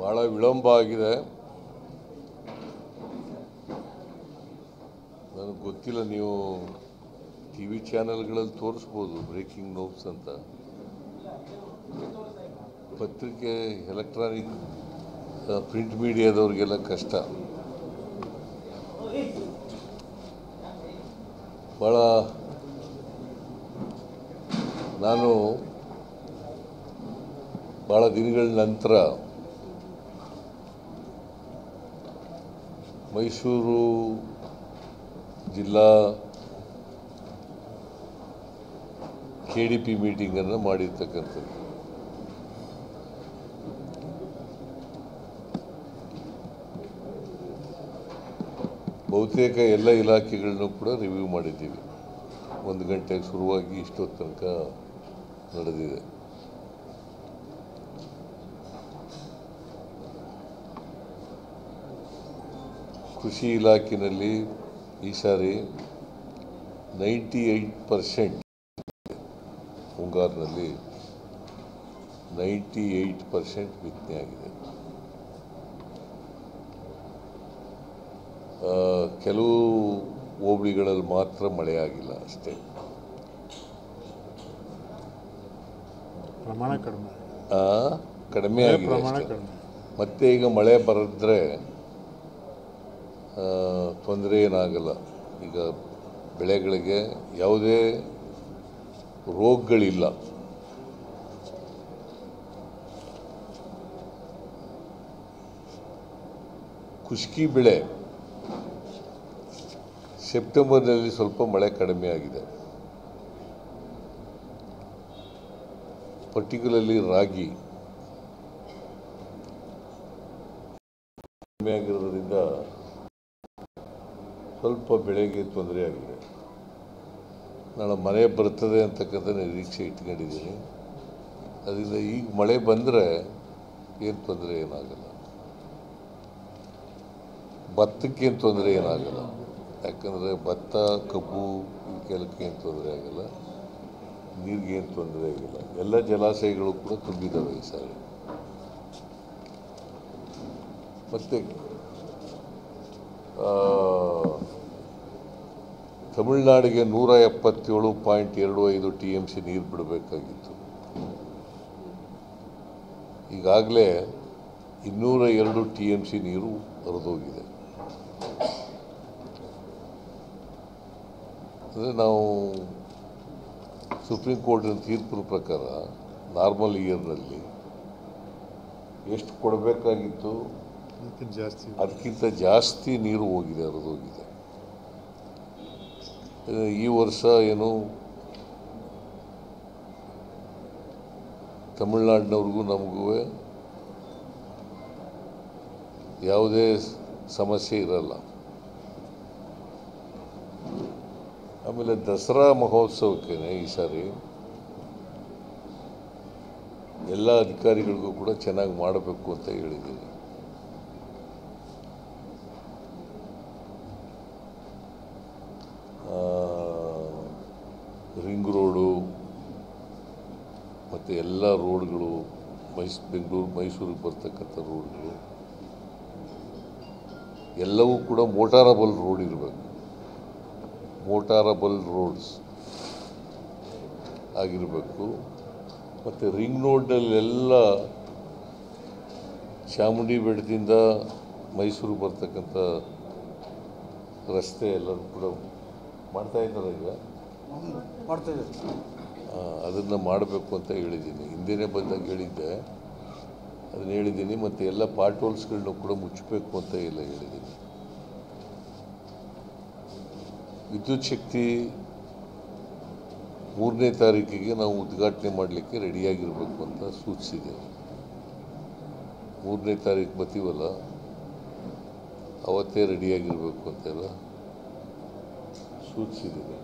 ಭಾಳ ವಿಳಂಬ ಆಗಿದೆ. ನನಗೆ ಗೊತ್ತಿಲ್ಲ, ನೀವು ಟಿ ವಿ ಚಾನೆಲ್ಗಳಲ್ಲಿ ತೋರಿಸ್ಬೋದು ಬ್ರೇಕಿಂಗ್ ನ್ಯೂಸ್ ಅಂತ. ಪತ್ರಿಕೆ ಎಲೆಕ್ಟ್ರಾನಿಕ್ ಪ್ರಿಂಟ್ ಮೀಡಿಯಾದವ್ರಿಗೆಲ್ಲ ಕಷ್ಟ. ಭಾಳ ನಾನು ಭಾಳ ದಿನಗಳ ನಂತರ ಮೈಸೂರು ಜಿಲ್ಲಾ KDP ಮೀಟಿಂಗನ್ನು ಮಾಡಿರ್ತಕ್ಕಂಥದ್ದು. ಬಹುತೇಕ ಎಲ್ಲ ಇಲಾಖೆಗಳನ್ನು ಕೂಡ ರಿವ್ಯೂ ಮಾಡಿದ್ದೀವಿ. 1 ಗಂಟೆಗೆ ಶುರುವಾಗಿ ಇಷ್ಟೊತ್ತು ತನಕ ನಡೆದಿದೆ. ಕೃಷಿ ಇಲಾಖೆಯಲ್ಲಿ ಈ ಸಾರಿ 98% ಮುಂಗಾರಿನಲ್ಲಿ 98% ಬಿತ್ತನೆ ಆಗಿದೆ. ಕೆಲವು ಹೋಬಳಿಗಳಲ್ಲಿ ಮಾತ್ರ ಮಳೆ ಆಗಿಲ್ಲ ಅಷ್ಟೇ. ಪ್ರಮಾಣ ಕಡಿಮೆ ಆಗಿದೆ ಅಷ್ಟೇ. ಮತ್ತೆ ಈಗ ಮಳೆ ಬರೆದ್ರೆ ತೊಂದರೆ ಏನಾಗಲ್ಲ. ಈಗ ಬೆಳೆಗಳಿಗೆ ಯಾವುದೇ ರೋಗಗಳಿಲ್ಲ. ಕುಷ್ಕಿ ಬೆಳೆ ಸೆಪ್ಟೆಂಬರ್ನಲ್ಲಿ ಸ್ವಲ್ಪ ಮಳೆ ಕಡಿಮೆ ಆಗಿದೆ. ಪರ್ಟಿಕ್ಯುಲರ್ಲಿ ರಾಗಿ ಕಡಿಮೆ ಆಗಿರೋದ್ರಿಂದ ಸ್ವಲ್ಪ ಬೆಳೆಗೆ ತೊಂದರೆ ಆಗಿದೆ. ನಾಳೆ ಮಳೆ ಬರ್ತದೆ ಅಂತಕ್ಕಂಥ ನಿರೀಕ್ಷೆ ಇಟ್ಕೊಂಡಿದ್ದೀನಿ. ಅದರಿಂದ ಈಗ ಮಳೆ ಬಂದರೆ ಏನು ತೊಂದರೆ ಏನಾಗಲ್ಲ. ಭತ್ತಕ್ಕೇನು ತೊಂದರೆ ಏನಾಗಲ್ಲ. ಯಾಕಂದರೆ ಭತ್ತ, ಕಬ್ಬು ಇವಕ್ಕೆಲ್ಲಕ್ಕೆ ಏನು ತೊಂದರೆ ಆಗಲ್ಲ. ನೀರಿಗೇನು ತೊಂದರೆ ಆಗಿಲ್ಲ. ಎಲ್ಲ ಜಲಾಶಯಗಳು ಕೂಡ ತುಂಬಿದ್ದಾವೆ ಈ ಸಾರಿ. ಮತ್ತು ತಮಿಳುನಾಡಿಗೆ 177.25 TMC ನೀರು ಬಿಡಬೇಕಾಗಿತ್ತು. ಈಗಾಗಲೇ 202 TMC ನೀರು ಹರಿದೋಗಿದೆ. ಅಂದರೆ ನಾವು ಸುಪ್ರೀಂ ಕೋರ್ಟಿನ ತೀರ್ಪಿನ ಪ್ರಕಾರ ನಾರ್ಮಲ್ ಇಯರ್ನಲ್ಲಿ ಎಷ್ಟು ಕೊಡಬೇಕಾಗಿತ್ತು ಅದಕ್ಕಿಂತ ಜಾಸ್ತಿ ನೀರು ಹೋಗಿದೆ, ಹರಿದೋಗಿದೆ. ಈ ವರ್ಷ ಏನು ತಮಿಳುನಾಡಿನವ್ರಿಗೂ ನಮಗೂ ಯಾವುದೇ ಸಮಸ್ಯೆ ಇರಲ್ಲ. ಆಮೇಲೆ ದಸರಾ ಮಹೋತ್ಸವಕ್ಕೆ ಈ ಸಾರಿ ಎಲ್ಲ ಅಧಿಕಾರಿಗಳಿಗೂ ಕೂಡ ಚೆನ್ನಾಗಿ ಮಾಡಬೇಕು ಅಂತ ಹೇಳಿದ್ದೀನಿ. ರಿಂಗ್ ರೋಡು ಮತ್ತು ಎಲ್ಲ ರೋಡ್ಗಳು, ಬೆಂಗಳೂರು ಮೈಸೂರಿಗೆ ಬರ್ತಕ್ಕಂಥ ರೋಡ್ಗಳು ಎಲ್ಲವೂ ಕೂಡ ಮೋಟಾರಬಲ್ ರೋಡ್ ಇರಬೇಕು. ಮೋಟಾರಬಲ್ ರೋಡ್ಸ್ ಆಗಿರಬೇಕು. ಮತ್ತು ರಿಂಗ್ ರೋಡ್ನಲ್ಲೆಲ್ಲ ಚಾಮುಂಡಿ ಬೆಟ್ಟದಿಂದ ಮೈಸೂರಿಗೆ ಬರ್ತಕ್ಕಂಥ ರಸ್ತೆ ಎಲ್ಲರೂ ಕೂಡ ಮಾಡ್ತಾಯಿದ್ದಾರೆ. ಈಗ ಅದನ್ನು ಮಾಡಬೇಕು ಅಂತ ಹೇಳಿದ್ದೀನಿ. ಹಿಂದೆನೇ ಬಂದಾಗ ಹೇಳಿದ್ದೆ, ಅದನ್ನು ಹೇಳಿದ್ದೀನಿ. ಮತ್ತು ಎಲ್ಲ ಪಾರ್ಟ್ ಹೋಲ್ಸ್ಗಳನ್ನೂ ಕೂಡ ಮುಚ್ಚಬೇಕು ಅಂತ ಎಲ್ಲ ಹೇಳಿದ್ದೀನಿ. ವಿದ್ಯುತ್ ಶಕ್ತಿ 3ನೇ ತಾರೀಕಿಗೆ ನಾವು ಉದ್ಘಾಟನೆ ಮಾಡಲಿಕ್ಕೆ ರೆಡಿಯಾಗಿರಬೇಕು ಅಂತ ಸೂಚಿಸಿದ್ದೇವೆ. 3ನೇ ತಾರೀಕು ಬರ್ತೀವಲ್ಲ, ಅವತ್ತೇ ರೆಡಿಯಾಗಿರಬೇಕು ಅಂತೆಲ್ಲ ಸೂಚಿಸಿದ್ದೀನಿ.